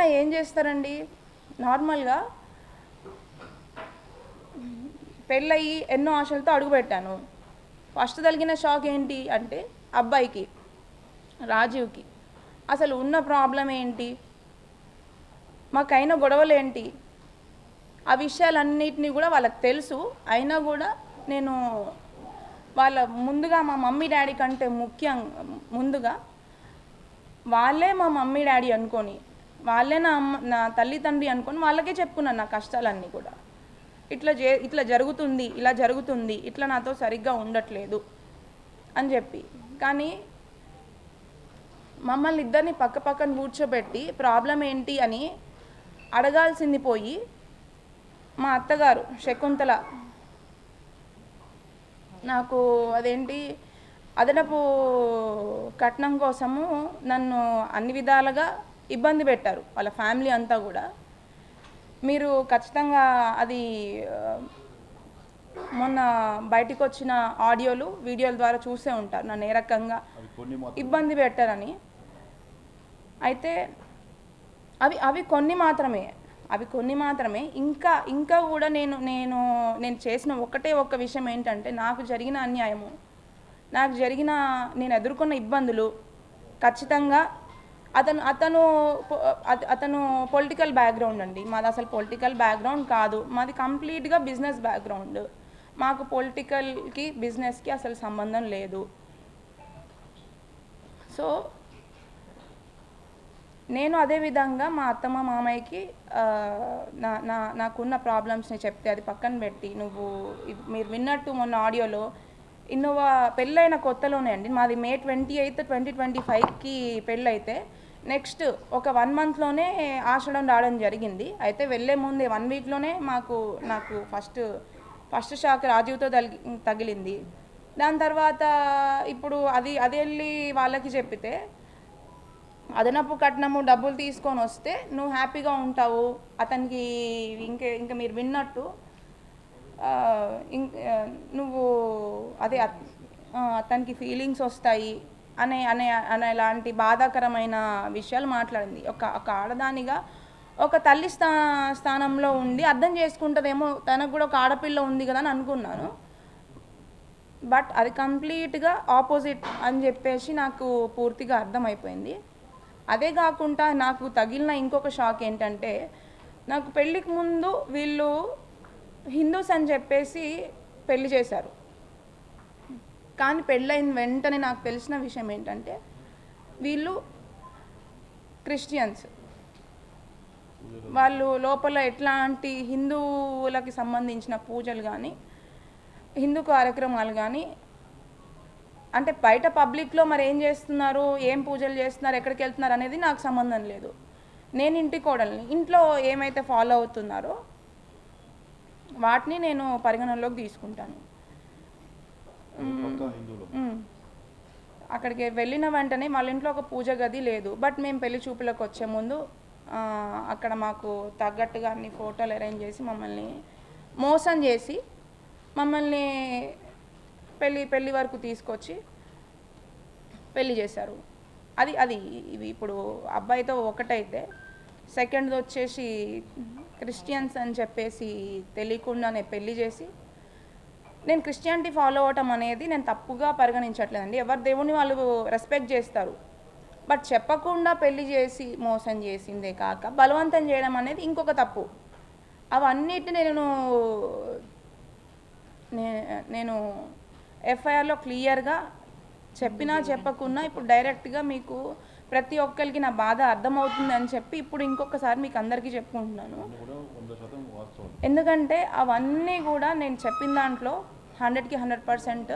ఎవరైనా ఏం చేస్తారండి, నార్మల్గా పెళ్ళయి ఎన్నో ఆశలతో అడుగుపెట్టాను. ఫస్ట్ తగిలిన షాక్ ఏంటి అంటే అబ్బాయికి, రాజీవ్కి అసలు ఉన్న ప్రాబ్లం ఏంటి, మాకైన గొడవలు ఏంటి, ఆ విషయాలన్నిటినీ కూడా వాళ్ళకి తెలుసు. అయినా కూడా నేను వాళ్ళ ముందుగా మా మమ్మీ డాడీ కంటే ముందుగా వాళ్ళే మా మమ్మీ డాడీ అనుకొని, వాళ్ళే నా తల్లి తండ్రి అనుకొని వాళ్ళకే చెప్పుకున్నాను నా కష్టాలన్నీ కూడా. ఇట్లా జరుగుతుంది, ఇలా జరుగుతుంది, ఇట్లా నాతో సరిగ్గా ఉండట్లేదు అని చెప్పి. కానీ మమ్మల్ని ఇద్దరిని పక్క పక్కన కూర్చోబెట్టి ప్రాబ్లం ఏంటి అని అడగాల్సింది పోయి మా అత్తగారు శకుంతల నాకు అదేంటి అదనపు కట్నం కోసము నన్ను అన్ని విధాలుగా ఇబ్బంది పెట్టారు, వాళ్ళ ఫ్యామిలీ అంతా కూడా. మీరు ఖచ్చితంగా అది మొన్న బయటికి వచ్చిన ఆడియోలు వీడియోల ద్వారా చూసే ఉంటారు నన్ను ఏ రకంగా ఇబ్బంది పెట్టారని. అయితే అవి కొన్ని మాత్రమే. ఇంకా కూడా నేను చేసిన ఒక్క విషయం ఏంటంటే, నాకు జరిగిన అన్యాయము, నేను ఎదుర్కొన్న ఇబ్బందులు ఖచ్చితంగా అతను పొలిటికల్ బ్యాక్గ్రౌండ్ అండి. మాది అసలు పొలిటికల్ బ్యాక్గ్రౌండ్ కాదు, మాది కంప్లీట్గా బిజినెస్ బ్యాక్గ్రౌండ్. మాకు పొలిటికల్కి బిజినెస్కి అసలు సంబంధం లేదు. సో నేను అదేవిధంగా మా అత్తమ్మ మామయ్యకి నాకున్న ప్రాబ్లమ్స్ని చెప్తే అది పక్కన పెట్టి, మీరు విన్నట్టు మొన్న ఆడియోలో ఇన్నోవా పెళ్ళైన కొత్తలోనే అండి, మాది May 28, 2025కి పెళ్ళైతే నెక్స్ట్ ఒక 1 monthలోనే ఆషాఢం రావడం జరిగింది. అయితే వెళ్ళే ముందే 1 weekలోనే నాకు ఫస్ట్ షాక్ రాజీవ్తో తగిలింది. దాని తర్వాత ఇప్పుడు అది వెళ్ళి వాళ్ళకి చెప్పితే అదనపు కట్నము డబ్బులు తీసుకొని వస్తే నువ్వు హ్యాపీగా ఉంటావు, అతనికి ఇంకా మీరు విన్నట్టు నువ్వు అతనికి ఫీలింగ్స్ వస్తాయి అనేలాంటి బాధాకరమైన విషయాలు మాట్లాడింది. ఒక ఆడదానిగా ఒక తల్లి స్థానంలో ఉండి అర్థం చేసుకుంటుందేమో, తనకు కూడా ఒక ఆడపిల్ల ఉంది కదా అని అనుకున్నాను. బట్ అది కంప్లీట్గా ఆపోజిట్ అని చెప్పేసి నాకు పూర్తిగా అర్థమైపోయింది. అదే కాకుండా నాకు తగిలిన ఇంకొక షాక్ ఏంటంటే, నాకు పెళ్ళికి ముందు వీళ్ళు హిందూస్ అని చెప్పేసి పెళ్లి చేశారు. కానీ పెళ్ళైన వెంటనే నాకు తెలిసిన విషయం ఏంటంటే వీళ్ళు క్రిస్టియన్స్. వాళ్ళు లోపల ఎట్లాంటి హిందువులకి సంబంధించిన పూజలు కానీ, హిందూ కార్యక్రమాలు కానీ, అంటే బయట పబ్లిక్లో మరి ఏం చేస్తున్నారు, ఏం పూజలు చేస్తున్నారు, ఎక్కడికి వెళ్తున్నారు అనేది నాకు సంబంధం లేదు. నేను ఇంటి కోడల్ని, ఇంట్లో ఏమైతే ఫాలో అవుతున్నారో వాటిని నేను పరిగణనలోకి తీసుకుంటాను. అక్కడికి వెళ్ళిన వెంటనే వాళ్ళ ఇంట్లో ఒక పూజ గది లేదు. బట్ మేము పెళ్లి చూపులకు వచ్చే ముందు అక్కడ మాకు తగ్గట్టుగా అన్ని ఫోటోలు అరేంజ్ చేసి మమ్మల్ని మోసం చేసి మమ్మల్ని పెళ్ళి వరకు తీసుకొచ్చి పెళ్లి చేశారు. అది ఇవి ఇప్పుడు అబ్బాయితో ఒకటైతే, సెకండ్ది వచ్చేసి క్రిస్టియన్స్ అని చెప్పేసి తెలియకుండానే పెళ్లి చేసి, నేను క్రిస్టియానిటీ ఫాలో అవ్వటం అనేది నేను తప్పుగా పరిగణించట్లేదండి. ఎవరి దేవుని వాళ్ళు రెస్పెక్ట్ చేస్తారు. బట్ చెప్పకుండా పెళ్లి చేసి మోసం చేసిందే కాక బలవంతం చేయడం అనేది ఇంకొక తప్పు. అవన్నిటిని నేను ఎఫ్ఐఆర్లో క్లియర్గా చెప్పినా చెప్పకున్నా ఇప్పుడు డైరెక్ట్గా మీకు ప్రతి ఒక్కరికి నా బాధ అర్థమవుతుంది అని చెప్పి ఇప్పుడు ఇంకొకసారి మీకు అందరికీ చెప్పుకుంటున్నాను. ఎందుకంటే అవన్నీ కూడా నేను చెప్పిన దాంట్లో 100కి 100%